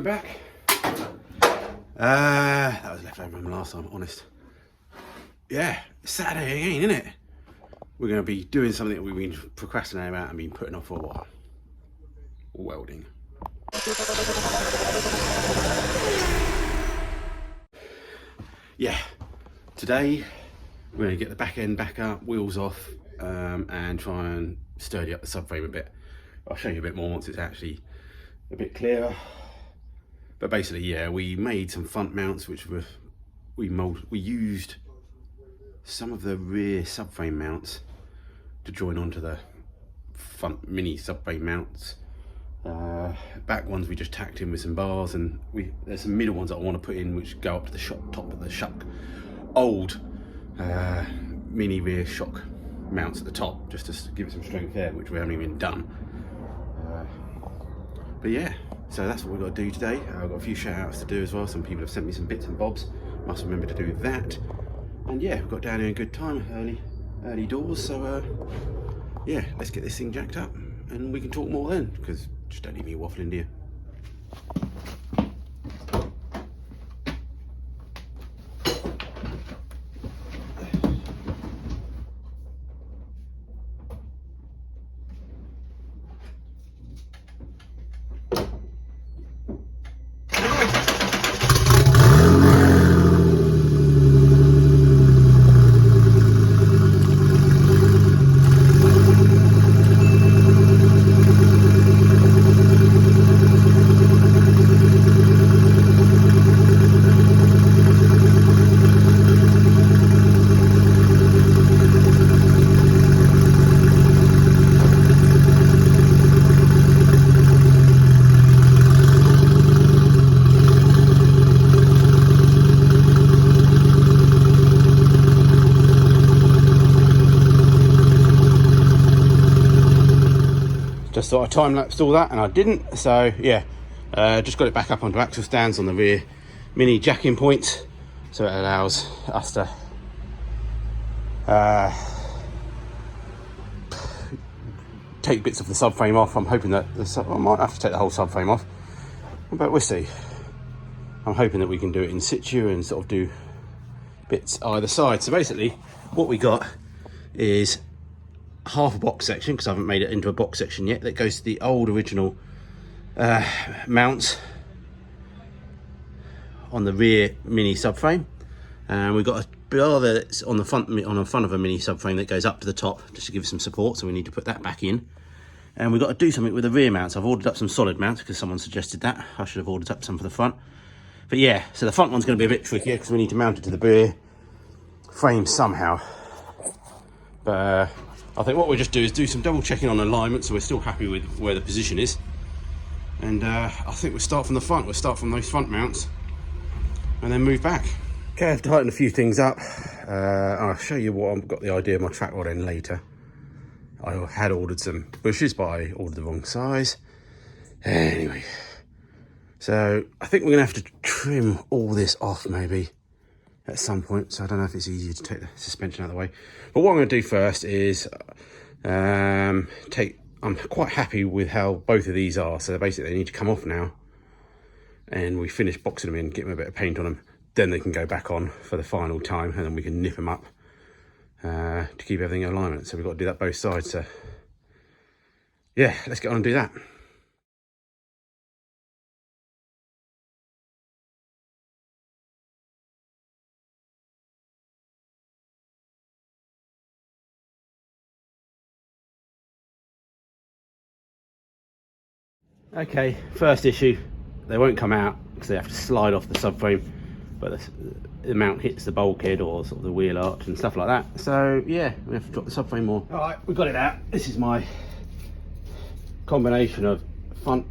we're back. That was left over from last time, honest. Yeah, it's Saturday again, isn't it? We're going to be doing something that we've been procrastinating about and been putting off for a while. Welding. Yeah, today we're going to get the back end back up, wheels off, and try and sturdy up the subframe a bit. I'll show you a bit more once it's actually a bit clearer. But basically, yeah, we made some front mounts, which we used some of the rear subframe mounts to join onto the front mini subframe mounts. Back ones we just tacked in with some bars, and there's some middle ones that I want to put in which go up to the top of the shock, old mini rear shock mounts at the top, just to give it some strength there, which we haven't even done. But yeah, so that's what we've got to do today. I've got a few shout outs to do as well. Some people have sent me some bits and bobs, must remember to do that. And yeah, we've got down here in good time, early doors, so yeah, let's get this thing jacked up and we can talk more then, because just don't need me waffling, do you? Just thought I time-lapsed all that and I didn't, so yeah, just got it back up onto axle stands on the rear mini jacking points, so it allows us to take bits of the subframe off. I'm hoping that I might have to take the whole subframe off, but we'll see. I'm hoping that we can do it in situ and sort of do bits either side. So basically what we got is half a box section, because I haven't made it into a box section yet, that goes to the old original mounts on the rear mini subframe, and we've got a bar that's on the front of a mini subframe that goes up to the top just to give it some support, so we need to put that back in. And we've got to do something with the rear mounts. I've ordered up some solid mounts because someone suggested that. I should have ordered up some for the front, but yeah, so the front one's going to be a bit trickier because we need to mount it to the rear frame somehow. But I think what we'll just do is do some double checking on alignment, so we're still happy with where the position is. And I think we'll start from the front. We'll start from those front mounts and then move back. Okay, I've tightened a few things up. I'll show you what I've got the idea of my track rod in later. I had ordered some bushes, but I ordered the wrong size. Anyway, so I think we're gonna have to trim all this off maybe at some point, so I don't know if it's easier to take the suspension out of the way. But what I'm going to do first is I'm quite happy with how both of these are, so basically they need to come off now, and we finish boxing them in, get them a bit of paint on them, then they can go back on for the final time, and then we can nip them up to keep everything in alignment. So we've got to do that both sides, so yeah, let's get on and do that. Okay, first issue, they won't come out because they have to slide off the subframe, but the mount hits the bulkhead or sort of the wheel arch and stuff like that. So yeah, we have to drop the subframe more. All right, we've got it out. This is my combination of front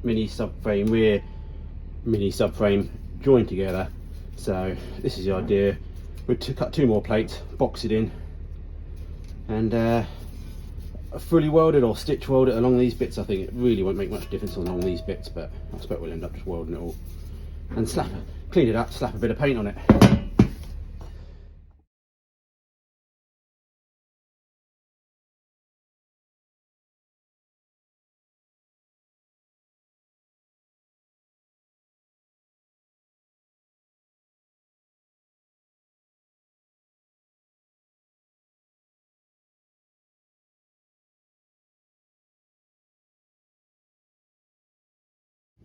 mini subframe, rear mini subframe joined together. So this is the idea. We'll cut 2 more plates, box it in, and fully welded or stitch welded along these bits. I think it really won't make much difference along these bits, but I expect we'll end up just welding it all and clean it up, slap a bit of paint on it.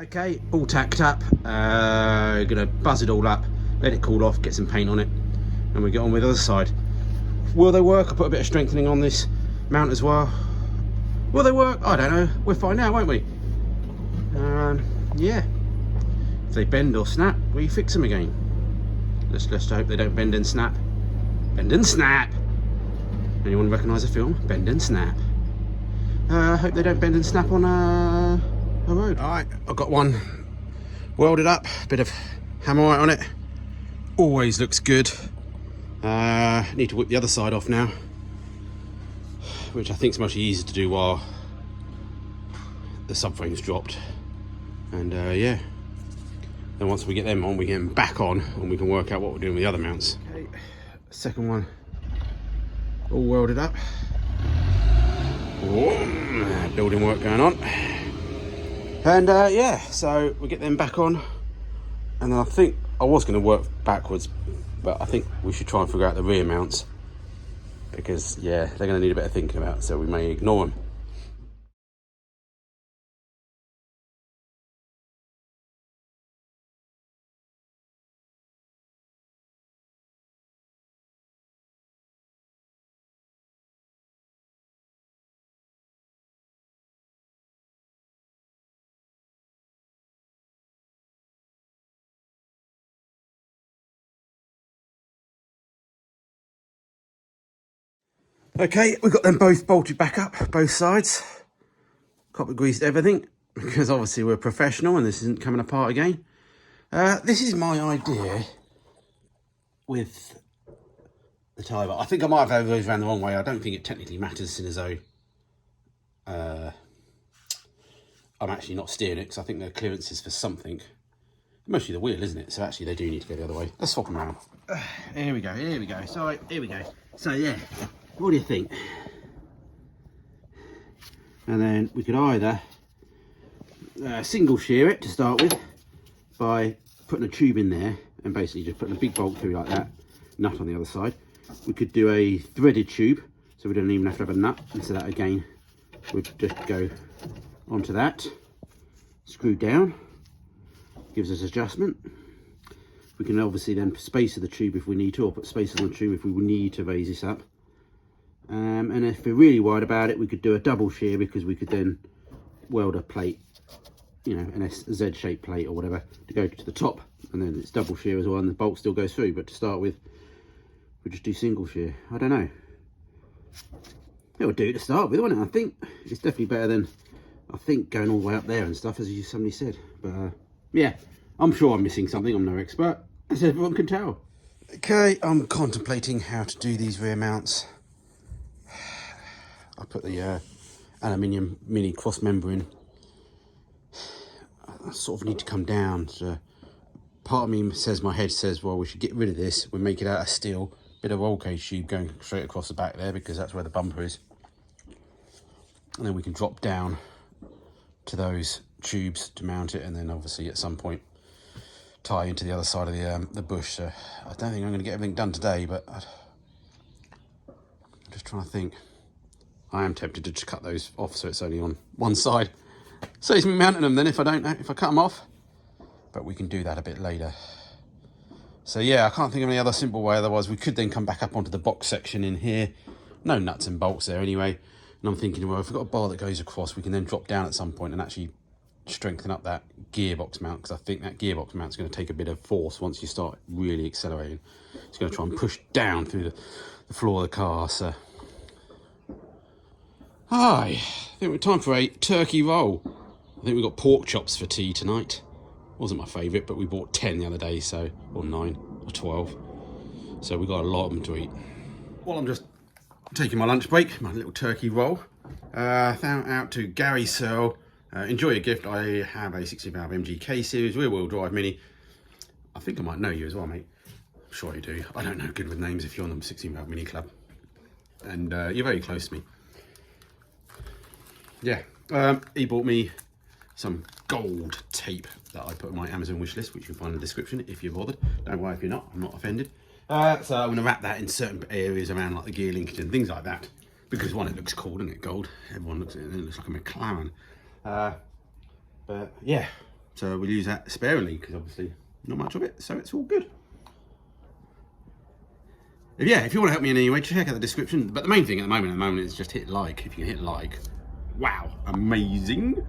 Okay, all tacked up. Gonna buzz it all up, let it cool off, get some paint on it, and we get on with the other side. Will they work? I'll put a bit of strengthening on this mount as well. Will they work? I don't know. We'll find out, won't we? Yeah. If they bend or snap, we fix them again. Let's hope they don't bend and snap. Bend and snap. Anyone recognise the film? Bend and snap. Hope they don't bend and snap on a road. All right, I've got one welded up. Bit of hammerite on it. Always looks good. Need to whip the other side off now, which I think is much easier to do while the subframe's dropped. And yeah, then once we get them on, we get them back on and we can work out what we're doing with the other mounts. Okay, second one all welded up. Oh, building work going on. And yeah, so we get them back on, and then I think I was going to work backwards, but I think we should try and figure out the rear mounts, because yeah, they're going to need a bit of thinking about, so we may ignore them. Okay, we've got them both bolted back up, both sides. Copper greased everything, because obviously we're professional and this isn't coming apart again. This is my idea with the tie bar. I think I might have had those around the wrong way. I don't think it technically matters, seeing as though I'm actually not steering it, because I think the clearance is for something. Mostly the wheel, isn't it? So actually they do need to go the other way. Let's swap them around. Here we go, here we go. So here we go. So yeah, what do you think? And then we could either single shear it to start with by putting a tube in there and basically just putting a big bolt through like that, nut on the other side. We could do a threaded tube, so we don't even have to have a nut, and so that again would just go onto that, screw down, gives us adjustment. We can obviously then spacer the tube if we need to, or put spacers on the tube if we need to raise this up. And if we're really worried about it, we could do a double shear, because we could then weld a plate, you know, an Z-shaped plate or whatever, to go to the top, and then it's double shear as well, and the bolt still goes through. But to start with, we just do single shear. I don't know. It would do to start with, wouldn't it? I think it's definitely better than, I think, going all the way up there and stuff, as somebody said. But yeah, I'm sure I'm missing something. I'm no expert, as everyone can tell. Okay, I'm contemplating how to do these rear mounts. I put the aluminium mini cross member in. I sort of need to come down. So part of me says, my head says, well, we should get rid of this. We'll make it out of steel. Bit of roll cage tube going straight across the back there, because that's where the bumper is. And then we can drop down to those tubes to mount it, and then obviously at some point tie into the other side of the bush. So I don't think I'm going to get everything done today, but I'm just trying to think. I am tempted to just cut those off so it's only on one side. Saves me mounting them then if I cut them off. But we can do that a bit later. So yeah, I can't think of any other simple way. Otherwise we could then come back up onto the box section in here. No nuts and bolts there anyway. And I'm thinking, well, if we've got a bar that goes across, we can then drop down at some point and actually strengthen up that gearbox mount, because I think that gearbox mount's going to take a bit of force once you start really accelerating. It's going to try and push down through the floor of the car. So I think we're time for a turkey roll. I think we've got pork chops for tea tonight. Wasn't my favourite, but we bought 10 the other day, so, or 9 or 12. So we got a lot of them to eat. Well, I'm just taking my lunch break, my little turkey roll. Out to Gary Searle. Enjoy your gift. I have a 60 valve MGK series rear wheel drive mini. I think I might know you as well, mate. I'm sure you do. I don't know good with names if you're on the 16 valve mini club. And you're very close to me. Yeah, he bought me some gold tape that I put on my Amazon wish list, which you'll find in the description if you're bothered. Don't worry if you're not, I'm not offended. So I'm going to wrap that in certain areas around like the gear linkage and things like that, because one, it looks cool, doesn't it? Gold. Everyone looks at it and it looks like a McLaren. But yeah, So we'll use that sparingly because obviously not much of it, so it's all good. Yeah, if you want to help me in any way, check out the description. But the main thing at the moment is just hit like. If you can hit like, wow, amazing.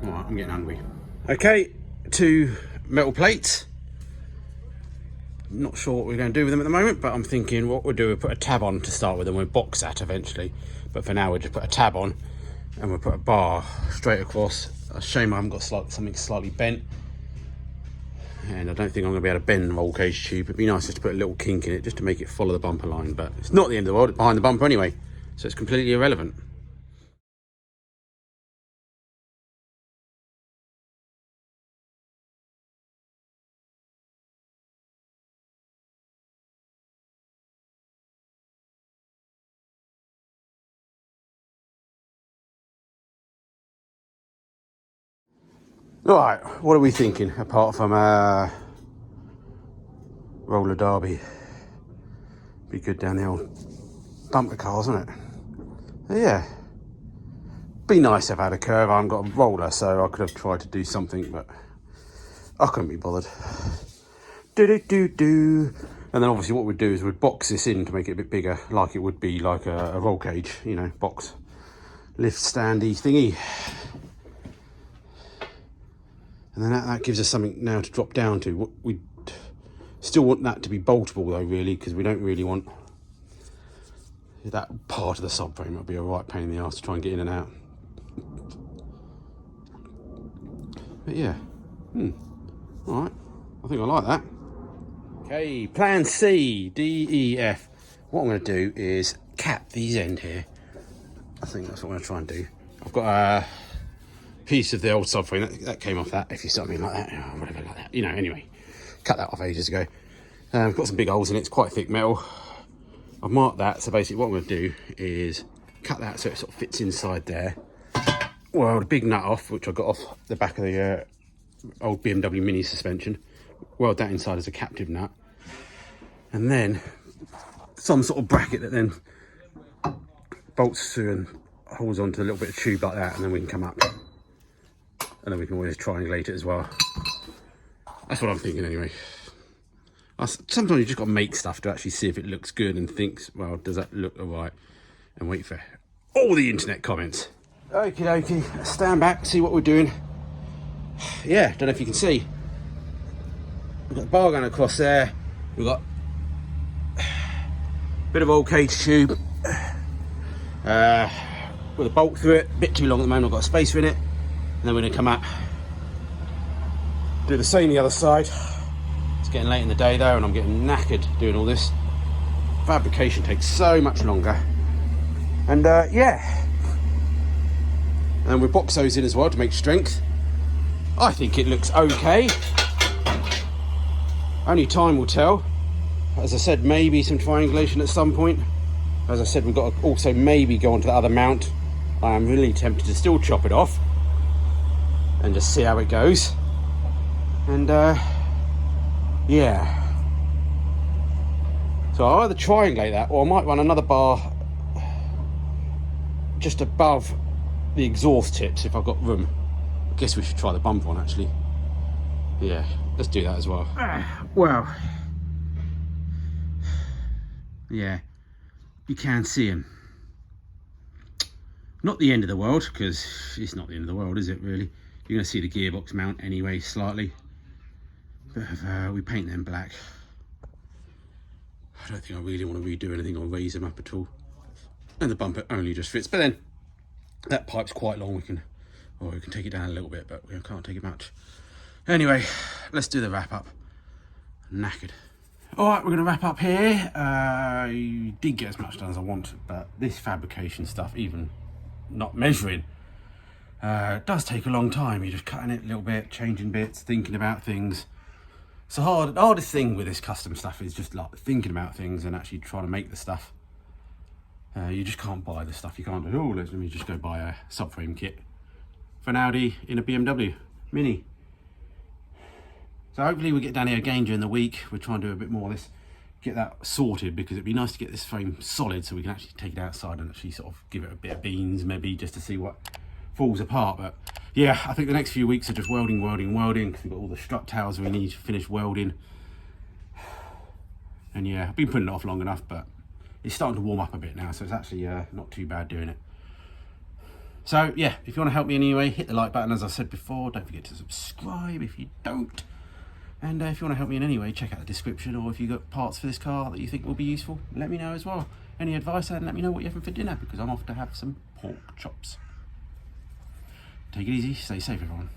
All right, I'm getting hungry. Okay, 2 metal plates. Not sure what we're going to do with them at the moment, but I'm thinking what we'll do, we'll put a tab on to start with and we'll box that eventually. But for now, we'll just put a tab on and we'll put a bar straight across. A shame I haven't got something slightly bent. And I don't think I'm going to be able to bend the roll cage tube. It'd be nice just to put a little kink in it just to make it follow the bumper line. But it's not the end of the world, it's behind the bumper anyway. So it's completely irrelevant. Right, what are we thinking apart from roller derby? Be good down the old bumper cars, wouldn't it? Yeah. Be nice if I had a curve. I haven't got a roller, so I could have tried to do something, but I couldn't be bothered. Do. And then obviously what we'd do is we'd box this in to make it a bit bigger, like it would be like a roll cage, you know, box lift standy thingy. And then that gives us something now to drop down to. We still want that to be boltable though, really, because we don't really want that part of the subframe. It'll be a right pain in the arse to try and get in and out. But yeah, all right, I think I like that. Okay, plan C, D, E, F. What I'm going to do is cap these end here. I think that's what I'm going to try and do. I've got a piece of the old subframe that came off that, if you something like that, or whatever like that. You know, anyway, cut that off ages ago. Got some big holes in it, it's quite thick metal. I've marked that, so basically what I'm going to do is cut that so it sort of fits inside there. Weld a big nut off, which I got off the back of the old BMW Mini suspension. Weld that inside as a captive nut. And then some sort of bracket that then bolts through and holds onto a little bit of tube like that, and then we can come up. And then we can always triangulate it as well. That's what I'm thinking anyway. Sometimes you just got to make stuff to actually see if it looks good and thinks, well, does that look all right? And wait for all the internet comments. Okie dokie, stand back, see what we're doing. Yeah, don't know if you can see. We've got the bar going across there. We've got a bit of old cage tube with a bolt through it. A bit too long at the moment, I've got a spacer in it. And then we're going to come up, do the same the other side. It's getting late in the day though, and I'm getting knackered doing all this. Fabrication takes so much longer. And yeah. And we box those in as well to make strength. I think it looks okay. Only time will tell. As I said, maybe some triangulation at some point. As I said, we've got to also maybe go onto the other mount. I am really tempted to still chop it off and just see how it goes. And yeah. So I'll either triangulate that, or I might run another bar just above the exhaust tips if I've got room. I guess we should try the bumper one actually. Yeah, let's do that as well. Well, yeah, you can see him. Not the end of the world, because it's not the end of the world, is it really? You're going to see the gearbox mount anyway, slightly. But we paint them black. I don't think I really want to redo anything or raise them up at all. And the bumper only just fits. But then, that pipe's quite long. We can take it down a little bit, but we can't take it much. Anyway, let's do the wrap up. I'm knackered. All right, we're going to wrap up here. I did get as much done as I wanted, but this fabrication stuff, even not measuring, does take a long time. You're just cutting it a little bit, changing bits, thinking about things. So the hardest thing with this custom stuff is just like thinking about things and actually trying to make the stuff. You just can't buy the stuff. You can't do, oh, let me just go buy a subframe kit for an Audi in a BMW Mini. So hopefully we'll get down here again during the week. We'll try and do a bit more of this, get that sorted, because it'd be nice to get this frame solid so we can actually take it outside and actually sort of give it a bit of beans maybe, just to see what falls apart. But yeah, I think the next few weeks are just welding, because we've got all the strut towers we need to finish welding. And yeah, I've been putting it off long enough, but it's starting to warm up a bit now, so it's actually not too bad doing it. So yeah, if you want to help me in any way, hit the like button as I said before. Don't forget to subscribe if you don't. And if you want to help me in any way, check out the description, or if you've got parts for this car that you think will be useful, let me know as well. Any advice, and let me know what you're having for dinner, because I'm off to have some pork chops. Take it easy, stay safe everyone.